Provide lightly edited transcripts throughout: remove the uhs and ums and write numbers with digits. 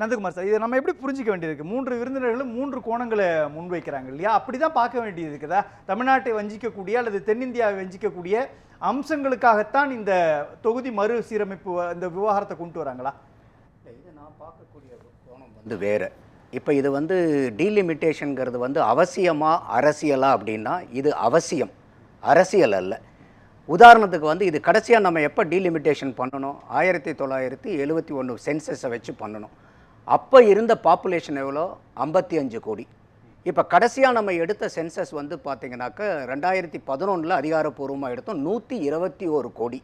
Nandakumar sir, இதை நம்ம எப்படி புரிஞ்சிக்க வேண்டியிருக்கு? 3 விருந்தினர்களும் 3 கோணங்களை முன்வைக்கிறாங்க இல்லையா? அப்படிதான் பார்க்க வேண்டியது இருக்குதா? தமிழ்நாட்டை வஞ்சிக்கக்கூடிய அல்லது தென்னிந்தியாவை வஞ்சிக்கக்கூடிய அம்சங்களுக்காகத்தான் இந்த தொகுதி மறுசீரமைப்பு இந்த விவகாரத்தை கொண்டு வராங்களா? இது நான் பார்க்கக்கூடிய கோணம் வந்து வேறு. இப்போ இது வந்து டீலிமிட்டேஷனுங்கிறது வந்து அவசியமா அரசியலா அப்படின்னா இது அவசியம், அரசியல் அல்ல. உதாரணத்துக்கு வந்து இது கடைசியாக நம்ம எப்போ டீலிமிட்டேஷன் பண்ணணும்? 1971 சென்சஸை வச்சு பண்ணணும். அப்போ இருந்த பாப்புலேஷன் எவ்வளோ? 55 கோடி. இப்போ கடைசியாக நம்ம எடுத்த சென்சஸ் வந்து பார்த்திங்கனாக்கா 2011 அதிகாரப்பூர்வமாக எடுத்தோம் 121 கோடி.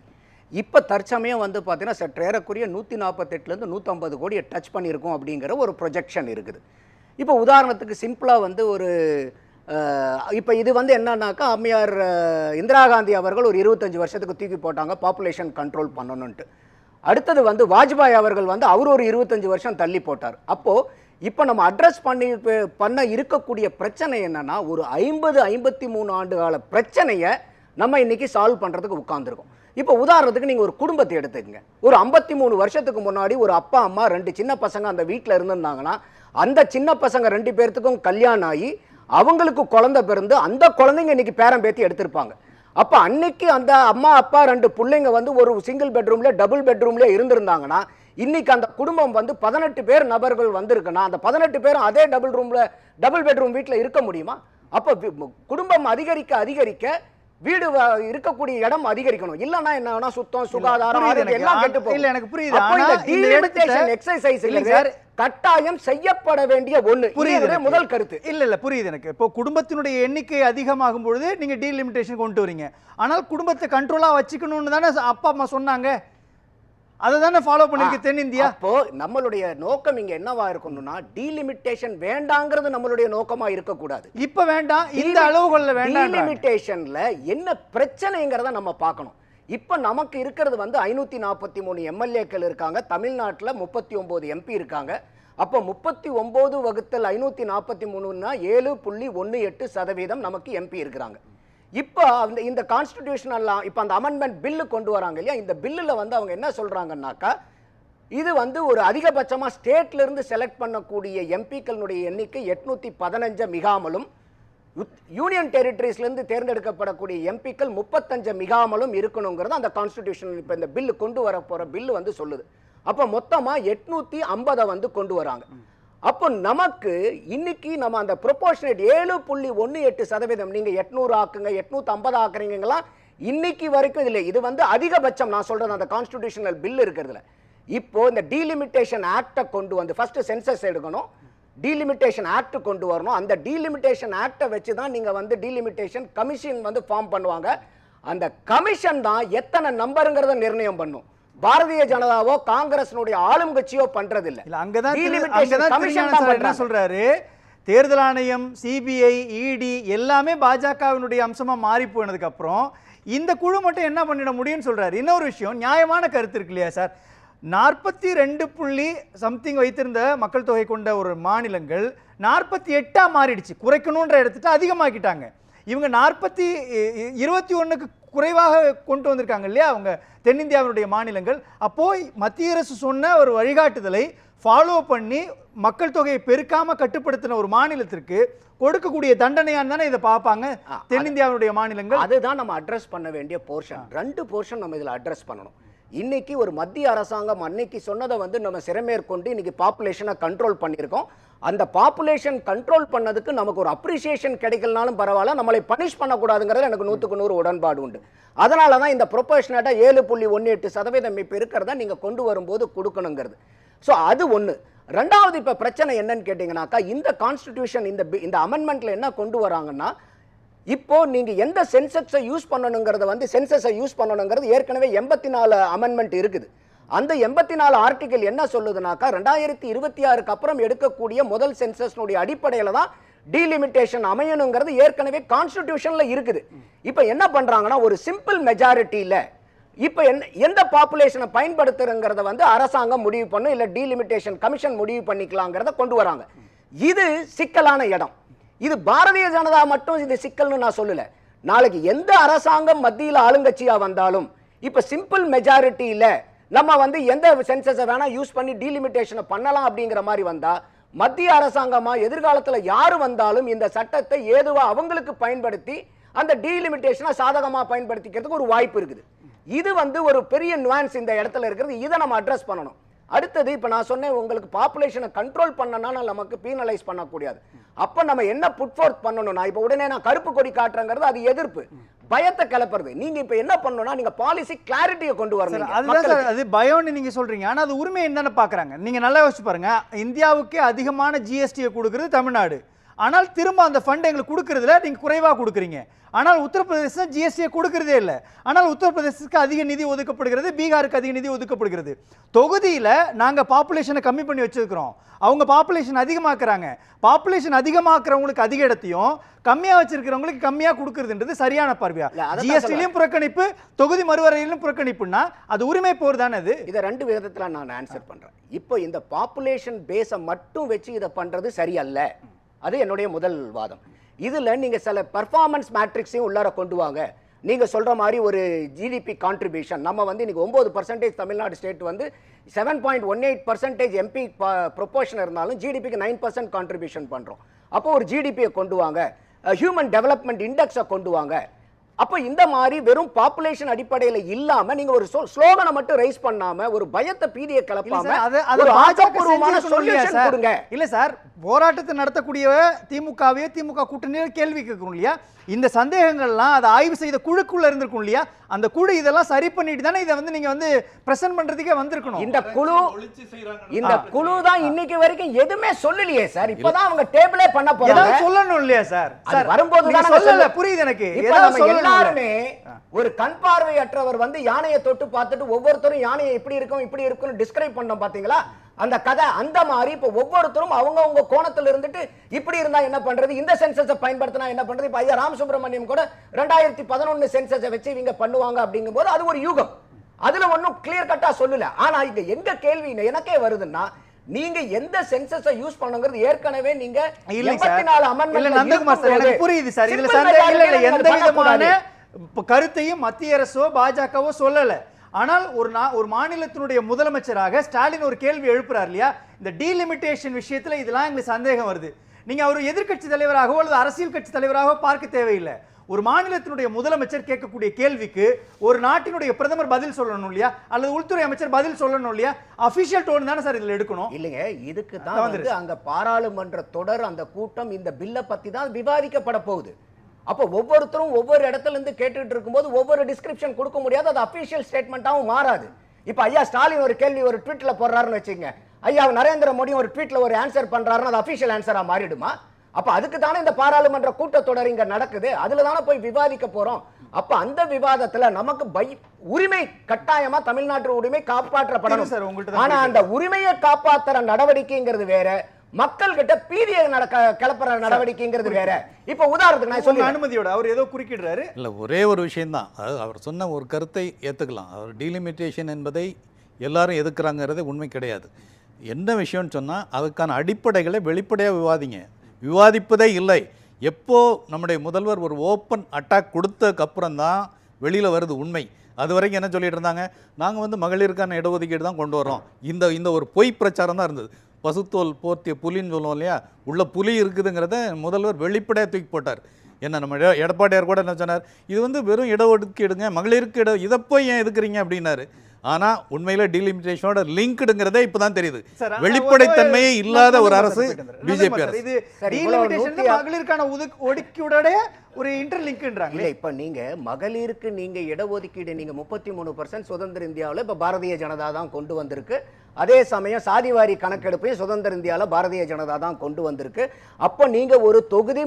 இப்போ தற்சமயம் வந்து பார்த்தீங்கன்னா சற்றேறக்குரிய 148லேருந்து 150 கோடியை டச் பண்ணியிருக்கோம் அப்படிங்கிற ஒரு ப்ரொஜெக்ஷன் இருக்குது. இப்போ உதாரணத்துக்கு சிம்பிளாக வந்து ஒரு இப்போ இது வந்து என்னன்னாக்கா அம்மையார் இந்திரா காந்தி அவர்கள் ஒரு 25 வருஷத்துக்கு தூக்கி போட்டாங்க பாப்புலேஷன் கண்ட்ரோல் பண்ணணுன்ட்டு. அடுத்தது வந்து வாஜ்பாய் அவர்கள் வந்து அவர் ஒரு 25 வருஷம் தள்ளி போட்டார். அப்போது இப்போ நம்ம அட்ரஸ் பண்ண இருக்கக்கூடிய பிரச்சனை என்னன்னா ஒரு 53 ஆண்டு கால பிரச்சனையை நம்ம இன்னைக்கு சால்வ் பண்ணுறதுக்கு உட்கார்ந்துருக்கோம். இப்போ உதாரணத்துக்கு நீங்கள் ஒரு குடும்பத்தை எடுத்துக்கங்க. ஒரு 53 வருஷத்துக்கு முன்னாடி ஒரு அப்பா அம்மா 2 சின்ன பசங்க அந்த வீட்டில் இருந்திருந்தாங்கன்னா அந்த சின்ன பசங்க 2 பேர்த்துக்கும் கல்யாணம் ஆகி அவங்களுக்கு குழந்தை பிறந்து அந்த குழந்தைங்க இன்னைக்கு பேரம் பேத்தி எடுத்திருப்பாங்க. அப்போ அன்னைக்கு அந்த அம்மா அப்பா 2 பிள்ளைங்க வந்து ஒரு சிங்கிள் பெட்ரூம்ல டபுள் பெட்ரூம்ல இருந்திருந்தாங்கன்னா இன்னைக்கு அந்த குடும்பம் வந்து 18 பேர் நபர்கள் வந்திருக்குன்னா அந்த 18 பேரும் அதே டபுள் பெட்ரூம் வீட்டில் இருக்க முடியுமா? அப்போ குடும்பம் அதிகரிக்க அதிகரிக்க வீடு இருக்கக்கூடிய இடம் அதிகரிக்கணும். இல்லன்னா என்ன சுத்தம் சுகாதாரம் எல்லாம் கெட்டு போகும். இல்ல எனக்கு புரியுது. ஆனா இந்த டீலிமிட்டேஷன் எக்ஸர்சைஸ் இல்ல கட்டாயம் செய்யப்பட வேண்டிய ஒண்ணு. புரியுது முதல் கருத்து. இல்ல புரியுது எனக்கு. இப்போ குடும்பத்தினுடைய எண்ணிக்கை அதிகமாகும் பொழுது நீங்க டீலிமிட்டேஷன் கொண்டு வரீங்க. ஆனால் குடும்பத்தை கண்ட்ரோலா வச்சுக்கணும்னு தானே அப்பா அம்மா சொன்னாங்க. அதை தானே ஃபாலோ பண்ணிருக்கு தென்னிந்தியா. அப்போ நம்மளுடைய நோக்கம் இங்க என்னவா இருக்கணும்னா டீலிமிட்டேஷன் வேண்டாங்கிறது நம்மளுடைய நோக்கமா இருக்கக்கூடாது. இப்ப வேண்டாம், இந்த அளவுகள்ல வேண்டாம். டீலிமிட்டேஷன்ல என்ன பிரச்சனைங்கிறத நம்ம பார்க்கணும். இப்ப நமக்கு இருக்கிறது வந்து 543 எம்எல்ஏக்கள் இருக்காங்க. தமிழ்நாட்டில் 39 எம்பி இருக்காங்க. அப்போ 39 வகுத்தல் 543னா 7.18% நமக்கு எம்பி இருக்கிறாங்க. இப்போ இந்த கான்ஸ்டிடியூஷனல் இப்போ அந்த அமெண்ட்மெண்ட் பில்லு கொண்டு வராங்க இல்லையா? இந்த பில்லில் வந்து அவங்க என்ன சொல்றாங்கன்னாக்கா இது வந்து ஒரு அதிகபட்சமாக ஸ்டேட்ல இருந்து செலக்ட் பண்ணக்கூடிய எம்பிக்களுடைய எண்ணிக்கை 815 மிகாமலும் யூனியன் டெரிட்டரிஸ்லேருந்து தேர்ந்தெடுக்கப்படக்கூடிய எம்பிக்கள் 35 மிகாமலும் இருக்கணுங்கிறது அந்த கான்ஸ்டிடியூஷன் இப்போ இந்த பில்லு கொண்டு வர போகிற பில்லு வந்து சொல்லுது. அப்போ மொத்தமாக 850 வந்து கொண்டு வராங்க. அப்போ நமக்கு இன்னைக்கு நம்ம அந்த ப்ரொபோர்ஷனேட் 7.18% நீங்க 800 ஆக்குங்க 850 ஆக்குறீங்களா இன்னைக்கு வரைக்கும் இல்லை. இது வந்து அதிகபட்சம் நான் சொல்றது அந்த கான்ஸ்டிடியூஷனல் பில் இருக்கிறதுல. இப்போ இந்த டீலிமிட்டேஷன் ஆக்டை கொண்டு வந்து ஃபர்ஸ்ட் சென்சஸ் எடுக்கணும், டீலிமிட்டேஷன் ஆக்ட் கொண்டு வரணும். அந்த டீலிமிட்டேஷன் ஆக்டை வச்சு தான் நீங்க வந்து டீலிமிட்டேஷன் கமிஷன் வந்து ஃபார்ம் பண்ணுவாங்க. அந்த கமிஷன் தான் எத்தனை நம்பருங்கிறத நிர்ணயம் பண்ணும். பாரதிய ஜனதாவோ காங்கிரஸ்னுடைய ஆளும் கட்சியோ பண்றது இல்ல. என்ன சொல்றாரு? தேர்தல் ஆணையம், சிபிஐ, இடி எல்லாமே பாஜகவினுடைய அம்சமா மாறி போனதுக்கு அப்புறம் இந்த குழு மட்டும் என்ன பண்ணிட முடியும்னு சொல்றாரு. இன்னொரு விஷயம், நியாயமான கருத்து இருக்கு இல்லையா சார்? 42 சம்திங் வைத்திருந்த மக்கள் தொகை கொண்ட ஒரு மாநிலங்கள் 48 மாறிடுச்சு. குறைக்கணும்ன்ற இடத்துக்கு அதிகமாக்கிட்டாங்க. இவங்க 21க்கு குறைவாக கொண்டு வந்திருக்காங்க இல்லையா அவங்க தென்னிந்தியாவினுடைய மாநிலங்கள். அப்போ மத்திய அரசு சொன்ன ஒரு வழிகாட்டுதலை ஃபாலோ பண்ணி மக்கள் தொகையை பெருக்காம கட்டுப்படுத்தின ஒரு மாநிலத்திற்கு கொடுக்கக்கூடிய தண்டனையான் தானே இதை பார்ப்பாங்க தென்னிந்தியாவுடைய மாநிலங்கள். அதுதான் நம்ம அட்ரஸ் பண்ண வேண்டிய போர்ஷன். 2 போர்ஷன் நம்ம இதில் அட்ரஸ் பண்ணணும். இன்னைக்கு ஒரு மத்திய அரசாங்கம் அன்னைக்கு சொன்னதை வந்து நம்ம சிறமேற்கொண்டு இன்னைக்கு பாப்புலேஷனை கண்ட்ரோல் பண்ணியிருக்கோம். அந்த பாப்புலேஷன் கண்ட்ரோல் பண்ணதுக்கு நமக்கு ஒரு அப்ரிசியேஷன் கிடைக்கலனாலும் பரவாயில்ல, நம்மளை பனிஷ் பண்ணக்கூடாதுங்கிறது எனக்கு 100க்கு 100 உடன்பாடு உண்டு. அதனால தான் இந்த ப்ரொபோர்ஷனேட்டா 7.18% இப்போ இருக்கிறதா நீங்கள் கொண்டு வரும்போது கொடுக்கணுங்கிறது. ஸோ அது ஒன்று. ரெண்டாவது இப்போ பிரச்சனை என்னன்னு கேட்டிங்கனாக்கா இந்த கான்ஸ்டிடியூஷன் இந்த அமெண்ட்மெண்ட்டில் என்ன கொண்டு வராங்கன்னா இப்போ நீங்க எந்த சென்சஸை யூஸ் பண்ணணுங்கிறத வந்து சென்சஸை யூஸ் பண்ணணுங்கிறது ஏற்கனவே 84 அமெண்ட்மெண்ட் இருக்குது. அந்த 84 ஆர்டிகல் என்ன சொல்லுதுனாக்கா 2026க்கு அப்புறம் எடுக்கக்கூடிய முதல் சென்சஸ்னுடைய அடிப்படையில் தான் டீலிமிட்டேஷன் அமையணுங்கிறது ஏற்கனவே கான்ஸ்டிடியூஷன்ல இருக்குது. இப்போ என்ன பண்றாங்கன்னா ஒரு சிம்பிள் மெஜாரிட்டியில இப்போ எந்த பாப்புலேஷனை பயன்படுத்துறங்கிறத வந்து அரசாங்கம் முடிவு பண்ணும், இல்லை டீலிமிட்டேஷன் கமிஷன் முடிவு பண்ணிக்கலாங்கிறத கொண்டு வராங்க. இது சிக்கலான இடம். இது பாரதிய ஜனதா மட்டும் இது சிக்கல்னு நான் சொல்லல. நாளைக்கு எந்த அரசாங்கம் மத்தியில் ஆளுங்கட்சியா வந்தாலும் இப்ப சிம்பிள் மெஜாரிட்டியில நம்ம வந்து எந்த சென்சஸை வேணா யூஸ் பண்ணி டீலிமிட்டேஷனை பண்ணலாம் அப்படிங்கிற மாதிரி வந்தா மத்திய அரசாங்கமா எதிர்காலத்துல யாரு வந்தாலும் இந்த சட்டத்தை ஏதுவா அவங்களுக்கு பயன்படுத்தி அந்த டீலிமிட்டேஷனை சாதகமா பயன்படுத்திக்கிறதுக்கு ஒரு வாய்ப்பு இருக்குது. இது வந்து ஒரு பெரிய நுவான்ஸ் இந்த இடத்துல இருக்கிறது. இதை நம்ம அட்ரஸ் பண்ணணும். அடுத்தது இப்ப நான் சொன்னேன் உங்களுக்கு பாப்புலேஷனை கண்ட்ரோல் பண்ணனா நமக்கு பீனலைஸ் பண்ணக்கூடாது. அப்ப நம்ம என்ன புட் ஃபோர்த் பண்ணணும்னா இப்ப உடனே நான் கருப்பு கொடி காட்டுறேங்கிறது அது எதிர்ப்பு, பயத்தை கிளப்புறது. நீங்க இப்ப என்ன பண்ணணும்னா நீங்க பாலிசி கிளாரிட்டியை கொண்டு வரணும். அதுதான் அது பயம்னு நீங்க சொல்றீங்க. ஆனா அது உரிமை என்னன்னு பாக்குறாங்க. நீங்க நல்லா யோசிச்சு பாருங்க. இந்தியாவுக்கே அதிகமான ஜிஎஸ்டியை கொடுக்கிறது தமிழ்நாடு. ஆனால் திரும்ப அந்த ஃபண்ட் எங்களுக்கு கொடுக்கறதுல நீங்க குறைவா கொடுக்குறீங்க. ஆனால் உத்தரப்பிரதேசம் ஜிஎஸ்டியை கொடுக்கறதே இல்லை. ஆனால் உத்தரப்பிரதேசத்துக்கு அதிக நிதி ஒதுக்கப்படுகிறது, பீகாருக்கு அதிக நிதி ஒதுக்கப்படுகிறது. தொகுதியில் நாங்கள் பாப்புலேஷனை கம்மி பண்ணி வச்சிருக்கிறோம், அவங்க பாப்புலேஷன் அதிகமாக்குறாங்க. பாப்புலேஷன் அதிகமாக்குறவங்களுக்கு அதிக இடத்தையும் கம்மியாக வச்சிருக்கிறவங்களுக்கு கம்மியாக கொடுக்கறதுன்றது சரியான பார்வையா? ஜிஎஸ்டிலையும் புறக்கணிப்பு, தொகுதி மறுவரையிலும் புறக்கணிப்புன்னா அது உரிமை போர் தானே. அது இதை ரெண்டு விதத்தில் நான் ஆன்சர் பண்றேன். இப்போ இந்த பாப்புலேஷன் பேஸை மட்டும் வச்சு இதை பண்றது சரியல்ல. அது என்னுடைய முதல் வாதம். இதுல நீங்க சில பெர்ஃபார்மன்ஸ் மேட்ரிக்ஸையும் உள்ளார கொண்டு வாங்க. நீங்க சொல்ற மாதிரி ஒரு ஜிடிபி கான்ட்ரிபியூஷன் நம்ம வந்து இன்னைக்கு 9% தமிழ்நாடு ஸ்டேட் வந்து 7.18% எம்பி ப்ரொபோர்ஷன் இருந்தாலும் ஜிடிபிக்கு 9% கான்ட்ரிபியூஷன் பண்றோம். அப்போ ஒரு ஜிடிபியை கொண்டு வாங்க, ஹியூமன் டெவலப்மெண்ட் இண்டெக்ஸை கொண்டு வாங்க. அப்ப இந்த மாதிரி வெறும் பாப்புலேஷன் அடிப்படையில் இல்லாம நீங்க ஒரு ஸ்லோகனை மட்டும் ரைஸ் பண்ணாம ஒரு பயத்தை பீதியை கிளப்பாம ஒரு ஆக்கப்பூர்வமான சொல்யூஷன் கொடுங்க. இல்ல சார், போராட்டத்தை நடத்தக்கூடிய திமுகவே திமுக கூட்டணியில கேள்வி கேட்கணும் இல்லையா? இந்த சந்தேகங்கள்லாம் அதை ஆய்வு செய்த குழுக்குள்ள இருந்திருக்கும் இல்லையா? அந்த குழு இதெல்லாம் சரி பண்ணிட்டு தானே இதை வந்து நீங்க வந்து பிரசன்ட் பண்றதுக்கே வந்திருக்கணும். இந்த குழு தான் இன்னைக்கு வரைக்கும் எதுவுமே சொல்லலையே சார். இப்பதான் அவங்க டேபிளே பண்ண போறாங்க. சொல்லணும் இல்லையா சார்? சார் வரும்போது சொல்லல, புரியுது எனக்கு. எல்லாருமே ஒரு கண் பார்வையற்றவர் வந்து யானையை தொட்டு பார்த்துட்டு ஒவ்வொருத்தரும் யானையை இப்படி இருக்கும் இப்படி இருக்கும்னு டிஸ்கிரைப் பண்ணோம் பாத்தீங்களா? அந்த கதை அந்த மாதிரி இப்ப ஒவ்வொருத்தரும் அவங்க கோணத்துல இருந்துட்டு இப்படி இருந்தா என்ன பண்றது, இந்த சென்சஸை பயன்படுத்தினா என்ன பண்றது. இப்ப ஐயா ராமசுப்ரமணியம் கூட 2011 சென்சஸை வச்சு இவங்க பண்ணுவாங்க அப்படிங்கும் போது அது ஒரு யூகம். அதுல ஒன்னும் கிளியர் கட்டா சொல்லல. ஆனா இங்க எங்க கேள்வி எனக்கே வருதுன்னா நீங்க எந்த சென்சஸை யூஸ் பண்ணுங்கிறது ஏற்கனவே நீங்க 84 அமெண்ட்மென்ட் புரியுது சார். இதுல சந்தேகம் இல்ல, எந்த விதமான கருத்தையும் மத்திய அரசோ பாஜகவோ சொல்லல. ஆனால் ஒரு மாநிலத்தினுடைய முதலமைச்சராக ஸ்டாலின் ஒரு கேள்வி எழுப்புறார் இல்லையா? இந்த டீலிமிட்டேஷன் விஷயத்துல இதெல்லாம் எங்களுக்கு சந்தேகம் வருது. நீங்க அவர் எதிர்க்கட்சி தலைவராகவோ அல்லது அரசியல் கட்சி தலைவராகவோ பார்க்க தேவையில்லை. ஒரு மாநிலத்தினுடைய முதலமைச்சர் கேட்கக்கூடிய கேள்விக்கு ஒரு நாட்டினுடைய பிரதமர் பதில் சொல்லணும் இல்லையா? அல்லது உள்துறை அமைச்சர் பதில் சொல்லணும் இல்லையா? அபிஷியல் டோன் தானே சார் இதுல எடுக்கணும். இல்லைங்க, இதுக்கு தான் வந்து அங்க பாராளுமன்ற தொடர் அந்த கூட்டம் இந்த பில்லை பத்தி தான் விவாதிக்கப்பட போகுது. அப்போ ஒவ்வொருத்தரும் ஒவ்வொரு இடத்துல இருந்து கேட்டுட்டு இருக்கும்போது ஒவ்வொரு டிஸ்கிரிப்ஷன் கொடுக்க முடியாது. அது அபிஷியல் ஸ்டேட்மெண்ட்டாகவும் மாறாது. இப்போ ஐயா ஸ்டாலின் ஒரு கேள்வி ஒரு ட்வீட்ல போடுறாருன்னு வச்சுங்க, ஐயா நரேந்திர மோடி ஒரு ட்வீட்ல ஒரு ஆன்சர் பண்றாருன்னா அது அபிஷியல் ஆன்சரா மாறிடுமா? அப்ப அதுக்கு தானே இந்த பாராளுமன்ற கூட்டத்தொடர் இங்க நடக்குது. அதுல தானே போய் விவாதிக்க போறோம். அப்ப அந்த விவாதத்துல நமக்கு உரிமை கட்டாயமா தமிழ்நாட்டு உரிமை காப்பாற்றப்படணும். ஆனா அந்த உரிமையை காப்பாற்றுற நடவடிக்கைங்கிறது வேற, மக்கள் கிட்ட பீதியை கிளப்புற நடவடிக்கைங்கிறது வேற. இப்ப உதாரணத்துக்கு நான் சொல்ல அனுமதியோட அவர் ஏதோ குறுக்கிடுறாரு. இல்ல, ஒரே ஒரு விஷயம் தான். அதாவது அவர் சொன்ன ஒரு கருத்தை ஏத்துக்கலாம். அவர் டீலிமிட்டேஷன் என்பதை எல்லாரும் எதுக்குறாங்கிறது உண்மை கிடையாது. என்ன விஷயம்னு சொன்னா அதுக்கான அடிப்படைகளை வெளிப்படையாக விவாதிங்க. விவாதிப்பதே இல்லை. எப்போ நம்முடைய முதல்வர் ஒரு ஓப்பன் அட்டாக் கொடுத்ததுக்கு அப்புறம் தான் வெளியில் வருது உண்மை. அது வரைக்கும் என்ன சொல்லிட்டு இருந்தாங்க, நாங்கள் வந்து மகளிருக்கான இடஒதுக்கீடு தான் கொண்டு வரோம். இந்த ஒரு பொய் பிரச்சாரம் தான் இருந்தது. பசுத்தோல் போர்த்திய புலின்னு சொல்லுவோம் இல்லையா, உள்ள புலி இருக்குதுங்கிறத முதல்வர் வெளிப்படையாக தூக்கி போட்டார். என்ன நம்ம எடப்பாடியார் கூட என்ன சொன்னார், இது வந்து வெறும் இடஒதுக்கீடுங்க, மகளிருக்கு இதை போய் ஏன் எதுக்குறீங்க அப்படின்னாரு. ஆனா உண்மையில டீலிமிட்டேஷனோட லிங்க்டுங்கிறதே இப்பதான் தெரியுது. வெளிப்படைத்தன்மையே இல்லாத ஒரு அரசு பிஜேபி அரசு. இது டீலிமிட்டேஷன் மகளிருக்கான ஒதுக்கீடோட ஒரு இன்டர்லிங்க்ன்றாங்க. இல்ல, இப்ப நீங்க மகளிருக்கு நீங்க இடஒதுக்கீடு நீங்க 33% சுதந்திர இந்தியாவில் இப்ப பாரதிய ஜனதா தான் கொண்டு வந்திருக்கு. அதே சமயம் சாதிவாரி கணக்கெடுப்பையும் சுதந்திர இந்தியாவில் பாரதிய ஜனதா தான் கொண்டு வந்திருக்கு. அப்ப நீங்க ஒரு தொகுதி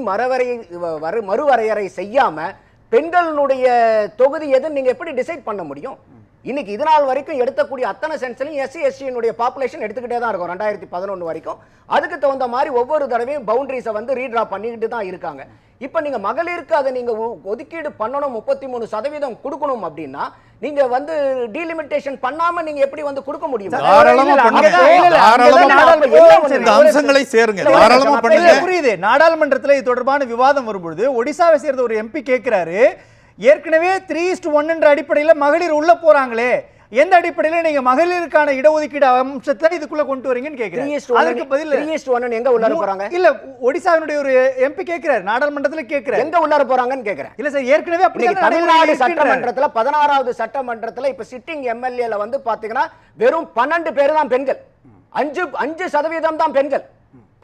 மறுவரையறை செய்யாம பெண்களுடைய தொகுதி எதுன்னு நீங்க எப்படி டிசைட் பண்ண முடியும்? இன்னைக்கு இதனால் வரைக்கும் எடுக்கக்கூடிய அத்தனை சென்ஸ்லையும் எஸ்சி எஸ்டியினுடைய பாப்புலேஷன் எடுத்துக்கிட்டே தான் இருக்கும் 2011 வரைக்கும். அதுக்கு தகுந்த மாதிரி ஒவ்வொரு தடவையும் பவுண்டரிஸை வந்து ரீட்ரா பண்ணிக்கிட்டு தான் இருக்காங்க. இப்போ நீங்க மகளிருக்கு அதை நீங்க ஒதுக்கீடு பண்ணணும், 33% கொடுக்கணும் அப்படின்னா நீங்க வந்து டீலிமிட்டேஷன் பண்ணாம நீங்க எப்படி வந்து கொடுக்க முடியும்? அம்சங்களை சேருங்க, தாராளமா பண்ணுங்க. புரியுது. நாடாளுமன்றத்தில் இது தொடர்பான விவாதம் வரும்பொழுது ஒடிசாவை சேர்ந்த ஒரு எம்பி கேட்கிறாரு, ஏற்கனவே 3:1 என்ற அடிப்படையில் மகளிர் உள்ள போறாங்களே, எந்த அடிப்படையில நீங்க மகளிருக்கான இடஒதுக்கீடு அம்சத்தை இதுக்குள்ள கொண்டு வரீங்கன்னு கேக்குறேன். அதுக்கு பதில் 3:1 எங்க உள்ளார போறாங்க? இல்ல ஒடிசாவினுடைய ஒரு எம்பி கேக்குறாரு, நாடாளுமன்றத்துல கேக்குறாரு, எங்க உள்ளார போறாங்கன்னு கேக்குறேன். இல்ல சார் ஏற்கனவே அப்படி தமிழ்நாடு சட்டமன்றத்துல 16வது சட்டமன்றத்துல இப்ப சிட்டிங் எம்எல்ஏல வந்து பாத்தீங்கன்னா வெறும் 12 பேர் தான் பெண்கள், 5% தான் பெண்கள்.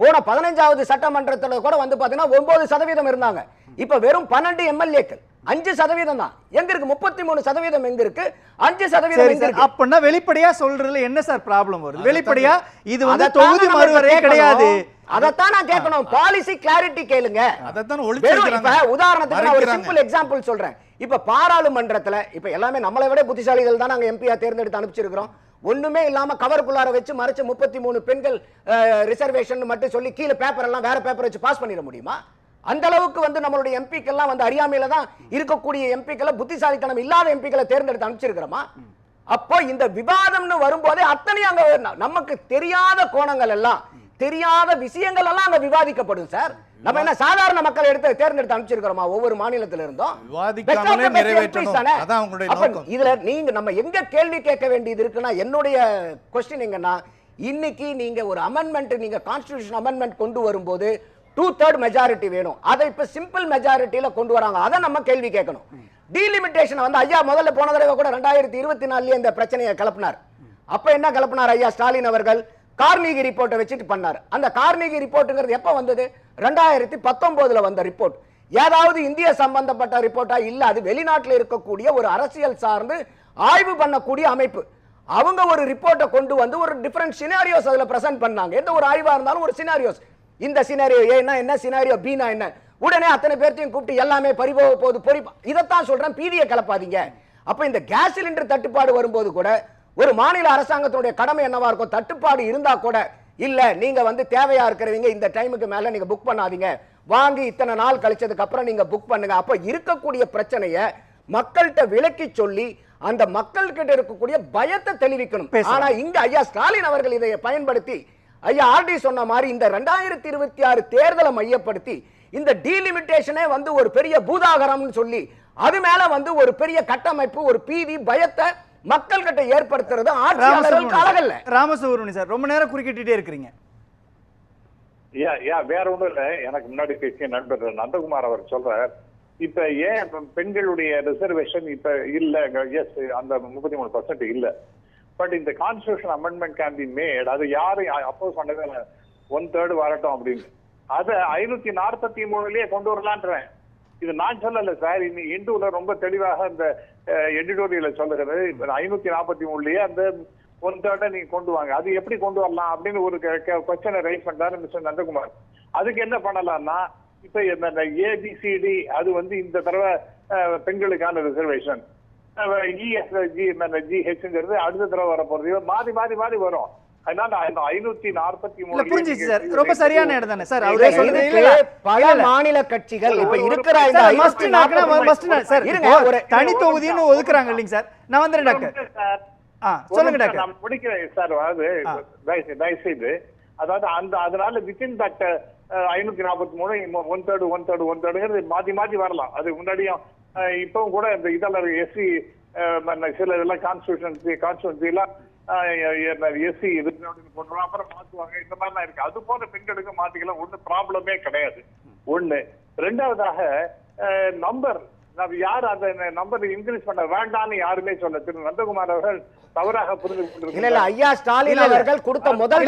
போன 15வது சட்டமன்றத்துல கூட வந்து பாத்தீங்கன்னா 9% இருந்தாங்க. இப்ப வெறும் 12 எம்எல்ஏக்கள், 5% தான். எங்க இருக்கு 33% எங்க இருக்கு, 5% எங்க இருக்கு? அப்பன்னா வெளிப்படையா சொல்றதுல என்ன சார் ப்ராப்ளம் வருது? வெளிப்படையா இது வந்து தொகுதி மறுவரையே கிடையாது. அதத்தான் நான் கேட்கணும். பாலிசி கிளாரிட்டி கேளுங்க. அதத்தான் இப்ப ஒளிச்சிருக்காங்க. உதாரணத்துக்கு நான் ஒரு சிம்பிள் எக்ஸாம்பிள் சொல்றேன். இப்ப பாராளுமன்றத்துல இப்ப எல்லாமே நம்மளை விட புத்திசாலிகள் தான் நாங்க எம்பியா தேர்ந்தெடுத்து அனுப்பிச்சிருக்கிறோம். ஒண்ணுமே இல்லாம கவருக்குள்ளார வச்சு மறைச்சு 33 பெண்கள் ரிசர்வேஷன் மட்டும் சொல்லி கீழே பேப்பர் எல்லாம் வேற பேப்பர் வச்சு பாஸ் பண்ணிட முடியுமா? அந்த அளவுக்கு வந்து நம்மளுடைய எம்பிக்கெல்லாம் வந்து அறியாமையில தான் இருக்கக்கூடிய எம்பிக்களை, புத்திசாலித்தனம் இல்லாத எம்பிக்களை தேர்ந்தெடுத்து அனுப்பிச்சிருக்கிறோமா? அப்போ இந்த விவாதம்னு வரும்போதே அத்தனையும் அங்க நமக்கு தெரியாத கோணங்கள் எல்லாம், தெரியாத விஷயங்கள் எல்லாம் அங்க விவாதிக்கப்படும் சார். நம்ம என்ன சாதாரண மக்கள் தேர்ந்தெடுத்து அனுப்பிச்சிருக்கிறோமா ஒவ்வொரு மாநிலத்தில இருந்தும்? விவாதிக்காமலே நிறைவேற்றணும். அதான் உங்களுடைய நோக்கம். இதுல நீங்க நம்ம எங்க கேள்வி கேட்க வேண்டியது இருக்குன்னா, என்னுடைய क्वेश्चन எங்கன்னா, இன்னைக்கு நீங்க ஒரு அமெண்ட்மென்ட், நீங்க கான்ஸ்டிடியூஷன் அமெண்ட்மென்ட் கொண்டு வரும்போது 2/3 மெஜாரிட்டி வேணும். அதை இப்ப சிம்பிள் மெஜாரிட்டியில கொண்டு வராங்க. அதை நம்ம கேள்வி கேட்கணும். டீலிமிட்டேஷன் வந்து ஐயா முதல்ல போன தடவை கூட 2024 இந்த பிரச்சனையை கிளப்பினார். அப்ப என்ன கிளப்பினார் ஐயா ஸ்டாலின் அவர்கள்? கார்னிகி ரிப்போர்ட்டை வச்சுட்டு பண்ணார். அந்த கார்னிகி ரிப்போர்ட்ங்கிறது எப்ப வந்தது? 2019 வந்த ரிப்போர்ட். ஏதாவது இந்திய சம்பந்தப்பட்ட ரிப்போர்ட்டா? இல்ல, அது வெளிநாட்டில் இருக்கக்கூடிய ஒரு அரசியல் சார்ந்து ஆய்வு பண்ணக்கூடிய அமைப்பு. அவங்க ஒரு ரிப்போர்ட்டை கொண்டு வந்து ஒரு டிஃபரண்ட் சினாரியோஸ் அதுல பிரசன்ட் பண்ணாங்க. எந்த ஒரு ஆய்வா இருந்தாலும் ஒரு சினாரியோஸ், இந்த சினாரியோ ஏன்னா என்ன, சினாரியோ பீனா என்ன, உடனே அத்தனை பேர்த்தையும் கூப்பிட்டு எல்லாமே பறிபோக போகுது இதைத்தான் சொல்றேன். பீதியை கலப்பாதீங்க. அப்ப இந்த கேஸ் சிலிண்டர் தட்டுப்பாடு வரும்போது கூட ஒரு மாநில அரசாங்கத்தினுடைய கடமை என்னவா இருக்கும்? தட்டுப்பாடு இருந்தா கூட இல்ல, நீங்க வந்து தேவையா இருக்கிறவங்க இந்த டைமுக்கு மேல நீங்க புக் பண்ணாதீங்க, வாங்கி இத்தனை நாள் கழிச்சதுக்கு அப்புறம் நீங்க புக் பண்ணுங்க. அப்ப இருக்கக்கூடிய பிரச்சனையை மக்கள்கிட்ட விளக்கி சொல்லி அந்த மக்கள் கிட்ட இருக்கக்கூடிய பயத்தை தெளிவிக்கணும். ஆனா இங்க ஐயா ஸ்டாலின் அவர்கள் இதை பயன்படுத்தி, ஐயா ஆர்டி சொன்ன மாதிரி இந்த 2026 தேர்தலை மையப்படுத்தி இந்த டீலிமிட்டேஷனே வந்து ஒரு பெரிய பூதாகரம்னு சொல்லி அது மேல வந்து ஒரு பெரிய கட்டமைப்பு, ஒரு பீதி, பயத்தை மக்கள் கிட்ட ஏற்படுத்துறது ஆட்சியாளர்களுக்கு அழகல்ல. ராமசுப்ரமணியன் சார், ரொம்ப நேரம் குறுக்கிட்டே இருக்கிறீங்க. வேற ஒண்ணும் இல்ல, எனக்கு முன்னாடி பேசிய நண்பர் நந்தகுமார் அவர் சொல்றார், இப்ப ஏன் பெண்களுடைய ரிசர்வேஷன் இப்ப இல்ல, எஸ் அந்த 33% இல்ல, பட் இந்த constitution amendment can be made. அது யாரும் அப்போஸ் பண்ணவே 1/3 வரட்டும் அப்படின்னு. அதை 543லயே கொண்டு வரலான்றேன். இது நான் சொல்லல சார், இந்துல ரொம்ப தெளிவாக அந்த எடிட்டோரியல சொல்லுகிறது. 543லயே அந்த 1/3 நீங்க கொண்டு வாங்க. அது எப்படி கொண்டு வரலாம் அப்படின்னு ஒரு கொஸ்டினை ரைஸ் பண்றாரு மிஸ்டர் நந்தகுமார். அதுக்கு என்ன பண்ணலாம்னா, இப்ப இந்த ஏபிசிடி அது வந்து இந்த தடவை பெண்களுக்கான ரிசர்வேஷன், ஜிஹெச்ங்கிறது அடுத்த தடவை வர போறது, மாறி மாறி மாறி வரும். அதனால 543 புரிஞ்சுச்சு சார், ரொம்ப சரியான இடம் தானே சார். பல மாநில கட்சிகள் இப்ப இருக்கிற தனி தொகுதின்னு ஒதுக்குறாங்க இல்லைங்க சார். நான் வந்துறேன் டாக்டர். சொல்லுங்க டாக்டர். நான் முடிக்கிறேன் சார். அதாவது தயவுசெய்து, அதாவது அந்த அதனால வித்தின் தட் 543 1/3 மாத்தி மாத்தி வரலாம். அது முன்னாடியும் இப்பவும் கூட இந்த இதெல்லாம் எஸ்சி சில இதெல்லாம் கான்ஸ்டிடியூன்சி எல்லாம் எஸ்சி போடுறோம், அப்புறம் மாத்துவாங்க, இந்த மாதிரிலாம் இருக்கு. அது போல பெண்களுக்கு மாத்திக்கலாம், ஒண்ணு ப்ராப்ளமே கிடையாது. ஒண்ணு. ரெண்டாவதாக நம்பர், யார் அந்த நம்பர் இன்க்ரீஸ் பண்ண வேண்டாம்னு யாருமே சொல்ல. திரு நந்தகுமார் அவர்கள் தவறாக புரிந்து கொண்டிருக்கிறார். இல்ல ஐயா ஸ்டாலின் அவர்கள் கொடுத்த முதல்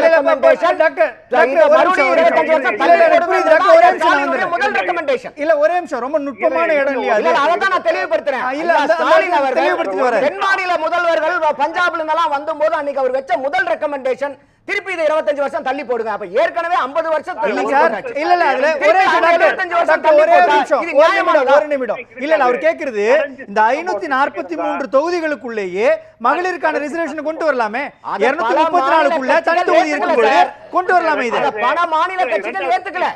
ரெக்கமெண்டேஷன் இல்ல, ஒரே நிமிஷம், ரொம்ப நுட்பமான இடம் இல்லையா? அதான் நான் தெளிவுபடுத்துறேன். இல்ல ஸ்டாலின் அவர்கள் தென் மாநில முதல்வர்கள் பஞ்சாப்ல இருந்தெல்லாம் வந்தபோது அன்னைக்கு அவர் வச்ச முதல் ரெக்கமெண்டேஷன் திருப்பி இதை 25 வருஷம் தள்ளி போடுங்க. அப்ப ஏற்கனவே 50 வருஷம் இல்ல இல்ல, அதுல ஒரே நிமிடம் இல்ல, அவர் கேக்குறது இந்த 543 தொகுதிகளுக்குள்ளேயே மகளிருக்கான ரிசர்வேஷன் கொண்டு வரலாமே, 234க்குள்ள தனி தொகுதி இருக்கும்போது கொண்டு வரலாமே. இது பல மாநில கட்சிகள் ஏத்துக்கல.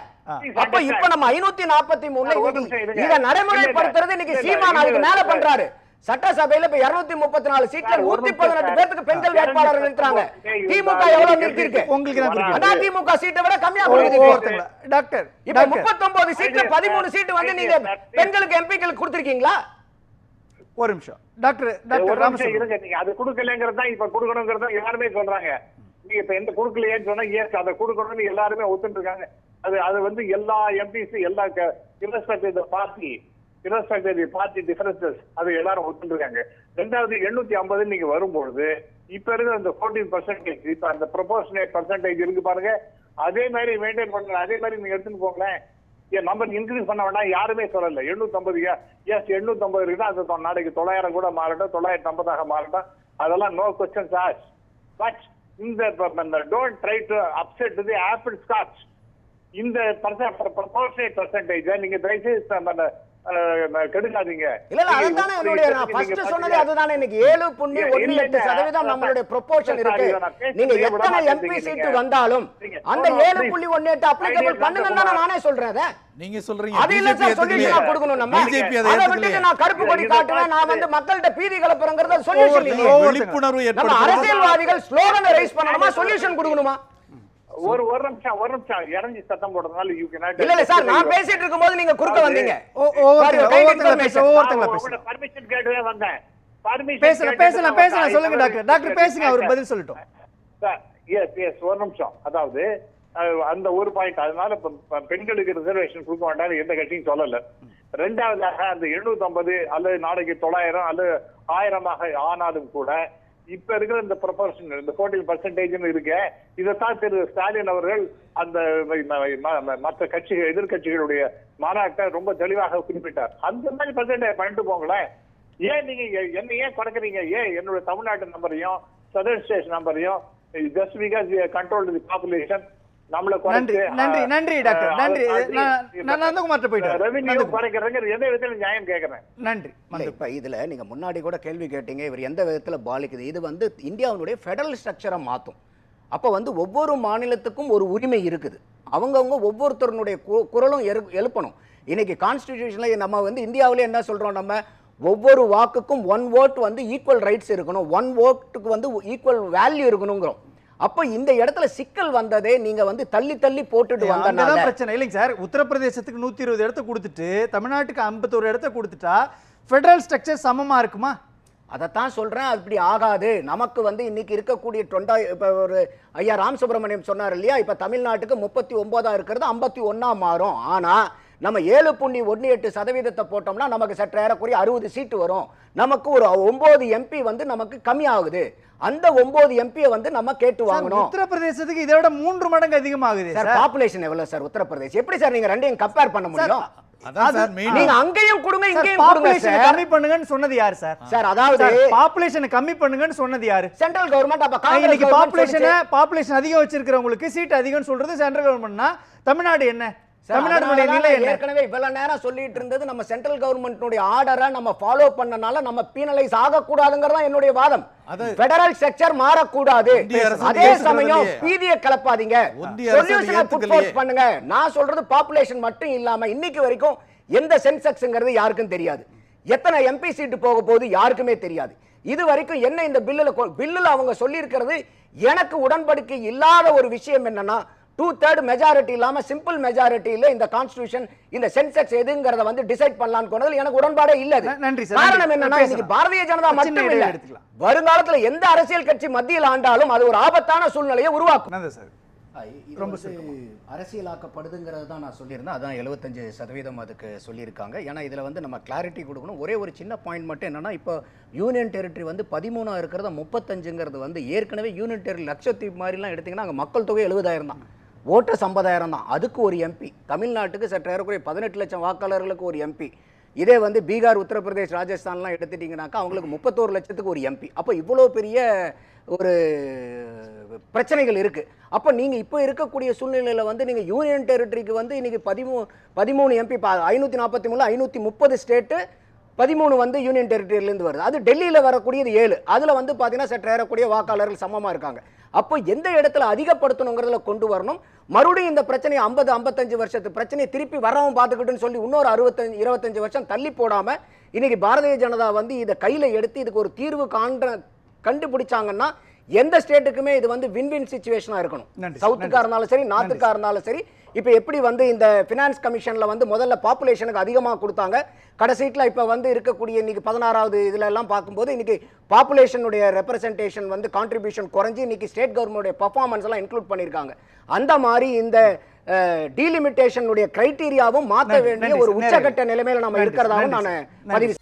அப்ப இப்ப நம்ம 543 இத நடைமுறைப்படுத்துறது இன்னைக்கு சீமான் அதுக்கு மேல பண்றாரு. சட்டசபையில இப்ப 234 சீட்ல 118 பேருக்கு பெண்கள் வேட்பாளர்கள் நிறுத்துறாங்க. திமுக எவ்வளவு நிறுத்திருக்கு? உங்களுக்கு திமுக சீட்டை விட கம்மியா கொடுக்குது டாக்டர். இப்ப 39 சீட்ல 13 சீட் வந்து நீங்க பெண்களுக்கு எம்பிக்களுக்கு கொடுத்திருக்கீங்களா? ஒரு நிமிஷம் டாக்டர் ஒரு டாக்டர் நிமிஷம் ராமசுப்ரமணியம் இருங்க. நீங்க அது கொடுக்கலங்கிறது தான் இப்ப கொடுக்கணுங்கிறது தான் எல்லாருமே சொல்றாங்க. நீங்க இப்ப எந்த கொடுக்கலையேன்னு சொன்னா ஏன் அதை கொடுக்கணும்னு எல்லாருமே ஒத்துட்டு இருக்காங்க. அது வந்து எல்லா எம்பிஸ் எல்லா irrespective of party differences அது எல்லாரும் ஒத்துட்டு இருக்காங்க. ரெண்டாவது 850 நீங்க வரும்பொழுது இப்ப இருக்கிற அந்த 14% இப்ப அந்த ப்ரொபோர்ஷனேட் பர்சன்டேஜ் இருக்கு பாருங்க, அதே மாதிரி மெயின்டைன் பண்ணுங்க. அதே மாதிரி நீங்க எடுத்துன்னு போங்களேன். என் நம்பர் இன்க்ரீஸ் பண்ண வேண்டாம் யாருமே சொல்லல. 850 எஸ் 850 இருக்குன்னா அது நாளைக்கு 900 கூட மாறட்டும், 950 மாறட்டும், அதெல்லாம் நோ கொஸ்டின்ஸ் ஆஸ்க்ட். பட் இந்த don't try to upset the apple scotch. இந்த ப்ரொபோர்ஷனேட் பர்சன்டேஜ் நீங்க தயவுசெய்து கெடுக்காதீங்க. இல்ல இல்ல அதுதானே என்னுடைய நான் ஃபர்ஸ்ட் சொன்னது அதுதானே. இன்னைக்கு 7.18% நம்மளுடைய ப்ரொபோர்ஷன் இருக்கு. நீங்க எத்தனை எம்பி சீட் வந்தாலும் அந்த 7.18 அப்ளிகபிள் பண்ணுங்கன்னு நானே சொல்றேன். அத நீங்க சொல்றீங்க அது இல்ல சார் சொல்யூஷன் கொடுக்கணும். நம்ம அத விட்டு நான் கருப்பு கொடி காட்டுவேன், நான் வந்து மக்கள்கிட்ட பீதி கலப்புறங்கறது சொல்யூஷன் இல்ல. விழிப்புணர்வு நம்ம அரசியல்வாதிகள் ஸ்லோகனை ரைஸ் பண்ணணுமா, சொல்யூஷன் கொடுக்கணுமா? ஒரு நிமிஷம் இறங்கி சத்தம் போடுறதுனால யூ கேன் இல்ல இல்ல சார் நான் பேசிட்டு இருக்கும்போது நீங்க குறுக்க வந்தீங்க. பர்மிஷன் கேட்டே வந்தேன். பேசலாம் சொல்லுங்க டாக்டர். டாக்டர் பேசுங்க, அவர் பதில் சொல்லட்டும். எஸ் ஒரு நிமிஷம். அதாவது அந்த ஒரு பாயிண்ட், அதனால பெண்களுக்கு ரிசர்வேஷன் கொடுக்க வேண்டாம் எந்த கட்சியும் சொல்லல. ரெண்டாவதாக அந்த 750 அல்லது நாளைக்கு 900 அல்லது 1000 ஆனாலும் கூட இப்ப இருக்கிற இந்த ப்ரொபோர்ஷன் இந்த 14% இருக்கு. இதைத்தான் திரு ஸ்டாலின் அவர்கள் அந்த மற்ற கட்சிகள் எதிர்கட்சிகளுடைய மாநாட்டை ரொம்ப தெளிவாக குறிப்பிட்டார். அந்த மாதிரி பர்சன்டேஜ் பண்ணிட்டு போங்களேன். ஏன் நீங்க என்ன ஏன் குறைக்கிறீங்க? ஏன் என்னோட தமிழ்நாட்டு நம்பரையும் சதர்ன் ஸ்டேட் நம்பரையும் just because control the population நம்மள நன்றி டாக்டர். நன்றி. நான் நந்தகுமார்ட்ட போயிட்டேன். ரெவென்யூ குறைக்கிறதுங்க எந்த விதத்துல நியாயம் கேக்குறேன். நன்றி. இப்ப இதுல நீங்க முன்னாடி கூட கேள்வி கேட்டீங்க, இவர் எந்த விதத்துல பாதிக்குது. இது வந்து இந்தியாவுடைய ஃபெடரல் ஸ்ட்ரக்சரை மாத்தும். அப்ப வந்து ஒவ்வொரு மாநிலத்துக்கும் ஒரு உரிமை இருக்குது. அவங்கவுங்க ஒவ்வொருத்தருடைய குரலும் எழுப்பணும். இன்னைக்கு கான்ஸ்டிடியூஷன்ல நம்ம வந்து இந்தியாவிலே என்ன சொல்றோம், நம்ம ஒவ்வொரு வாக்குக்கும் 1 vote வந்து ஈக்குவல் ரைட்ஸ் இருக்கணும், 1 voteக்கு வந்து ஈக்குவல் வேல்யூ இருக்கணுங்கிறோம். அப்ப இந்த இடத்துல சிக்கல் வந்ததே நீங்க வந்து தள்ளி தள்ளி போட்டுட்டு வந்தனால பிரச்சனை இல்லைங்க சார். உத்தரப்பிரதேசத்துக்கு 120 இடத்தை கொடுத்துட்டு தமிழ்நாட்டுக்கு 51 இடத்தை கொடுத்துட்டா ஃபெடரல் ஸ்ட்ரக்சர் சமமா இருக்குமா? அதைத்தான் சொல்றேன். அப்படி ஆகாது. நமக்கு வந்து இன்னைக்கு இருக்கக்கூடிய இப்ப ஒரு ஐயா ராமசுப்ரமணியம் சொன்னார் இல்லையா, இப்ப தமிழ்நாட்டுக்கு 39 இருக்கிறது 51 மாறும். ஆனா நம்ம 7.18% போட்டோம்னா நமக்கு சற்று ஏறக்குறைய 60 சீட்டு வரும். நமக்கு ஒரு 9 எம்பி வந்து நமக்கு கம்மி ஆகுது. அந்த 9 எம்பியை வந்து நம்ம கேட்டு வாங்கணும். உத்தரப்பிரதேசத்துக்கு இதை விட 3 மடங்கு அதிகமாகுது சார். பாப்புலேஷன் எவ்வளவு சார் உத்தரப்பிரதேஷ்? எப்படி சார் நீங்க ரெண்டையும் கம்பேர் பண்ண முடியும்? அதான் சார் மெயின். நீங்க அங்கேயும் கொடுங்க இங்கேயும் கொடுங்க சார். கம்மி பண்ணுங்கன்னு சொன்னது யார் சார்? சார் அதாவது பாப்புலேஷனை கம்மி பண்ணுங்கன்னு சொன்னது யாரு? Central government. அப்ப இன்னைக்கு பாப்புலேஷன் அதிகம் வச்சிருக்கிறவங்களுக்கு சீட் அதிகம்னு சொல்றது சென்ட்ரல் கவர்மெண்ட்னா தமிழ்நாடு என்ன? தமிழ்நாடுடைய நிலை என்ன? ஏற்கனவே இவ்வளவு நேரம் சொல்லிட்டு இருந்தது நம்ம சென்ட்ரல் கவர்மெண்ட்னுடைய ஆர்டரை நம்ம ஃபாலோ பண்ணனால நம்ம பீனலைஸ் ஆகக்கூடாதுங்கிறதா என்னுடைய வாதம். ஃபெடரல் ஸ்ட்ரக்சர் மாறக்கூடாது. அதே சமயம் பீதியை கலப்பாதீங்க, சொல்யூஷனை புட் ஃபோர்த் பண்ணுங்க. நான் சொல்றது பாப்புலேஷன் மட்டும் இல்லாம இன்னைக்கு வரைக்கும் எந்த சென்செக்ஸ்ங்கிறது யாருக்கும் தெரியாது. எத்தனை எம்பி சீட்டு போக போகுது யாருக்குமே தெரியாது. இது வரைக்கும் என்ன இந்த பில்லுல அவங்க சொல்லி இருக்கிறது எனக்கு உடன்படிக்கை இல்லாத ஒரு விஷயம் என்னன்னா 2/3 மெஜாரிட்டி இல்லாம சிம்பிள் மெஜாரிட்டியில இந்த கான்ஸ்டிடியூஷன் இந்த சென்செக்ஸ் எதுங்கறத வந்து டிசைட் பண்ணலாம்னு கொண்டது எனக்கு உடன்பாடே இல்ல. காரணம் என்னன்னா இன்னைக்கு பாரதிய ஜனதா மட்டும் இல்ல, வருங்காலத்துல எந்த அரசியல் கட்சி மத்தியில் ஆண்டாலும் அது ஒரு ஆபத்தான சூழ்நிலையை உருவாக்கும். ரொம்ப அரசியலாக்கப்படுதுங்கிறது தான் நான் சொல்லியிருந்தேன். அதான் 75% அதுக்கு சொல்லியிருக்காங்க. ஏன்னா இதில் வந்து நம்ம கிளாரிட்டி கொடுக்கணும். ஒரே ஒரு சின்ன பாயிண்ட் மட்டும் என்னன்னா, இப்போ யூனியன் டெரிட்டரி வந்து 13 இருக்கிறத 35ங்கிறது வந்து ஏற்கனவே யூனியன் டெரிட்டரி லட்சத்தீவு மாதிரிலாம் எடுத்தீங்கன்னா அங்கே மக்கள் தொகை 70,000 தான், ஓட்டர்ஸ் 50,000 தான். அதுக்கு ஒரு எம்பி. தமிழ்நாட்டுக்கு சற்று ஏறக்குறைய 18 லட்சம் வாக்காளர்களுக்கு ஒரு எம்பி. இதே வந்து பீகார், உத்தரப்பிரதேஷ், ராஜஸ்தான்லாம் எடுத்துட்டீங்கன்னாக்கா அவங்களுக்கு 31 லட்சத்துக்கு ஒரு எம்பி. அப்போ இவ்வளோ பெரிய ஒரு பிரச்சனைகள் இருக்கு. அப்ப நீங்க இப்ப இருக்கக்கூடிய சூழ்நிலையில வந்து நீங்க யூனியன் டெரிட்டரிக்கு வந்து இன்னைக்கு 13 எம்பி 543 530 ஸ்டேட் 13 வந்து யூனியன் டெரிட்டரியில இருந்து வருது. அது டெல்லியில வரக்கூடியது 7. அதுல வந்து பாத்தீங்கன்னா சற்று ஏறக்கூடிய வாக்காளர்கள் சமமா இருக்காங்க. அப்போ எந்த இடத்துல அதிகப்படுத்தணுங்கிறதுல கொண்டு வரணும். மறுபடியும் இந்த பிரச்சனை 50-55 வருஷத்து பிரச்சனையை திருப்பி வரவும் பார்த்துக்கிட்டுன்னு சொல்லி இன்னொரு 25 வருஷம் தள்ளி போடாம இன்னைக்கு பாரதிய ஜனதா வந்து இதை கையில எடுத்து இதுக்கு ஒரு தீர்வு கண்டுபிடிச்சாங்கன்னா எந்த ஸ்டேட்டுக்குமே இது வந்து வின் வின் சிச்சுவேஷனா இருக்கணும். சவுத்துக்கா இருந்தாலும் சரி, நார்த்துக்கா இருந்தாலும் சரி, இப்போ எப்படி வந்து இந்த ஃபினான்ஸ் கமிஷன்ல வந்து முதல்ல பாப்புலேஷனுக்கு அதிகமாக கொடுத்தாங்க, கடைசீட்டில் இப்போ வந்து இருக்கக்கூடிய இன்னைக்கு 16வது இதுல எல்லாம் பார்க்கும்போது இன்னைக்கு பாப்புலேஷனுடைய ரெப்ரசன்டேஷன் வந்து கான்ட்ரிபியூஷன் குறைஞ்சி இன்னைக்கு ஸ்டேட் கவர்மெண்ட்டுடைய பர்ஃபார்மன்ஸ் எல்லாம் இன்க்ளூட் பண்ணியிருக்காங்க. அந்த மாதிரி இந்த டீலிமிட்டேஷனுடைய கிரைட்டீரியாவும் மாற்ற வேண்டிய ஒரு உச்சகட்ட நிலைமையில நம்ம இருக்கிறதாவும் நான் பதிவு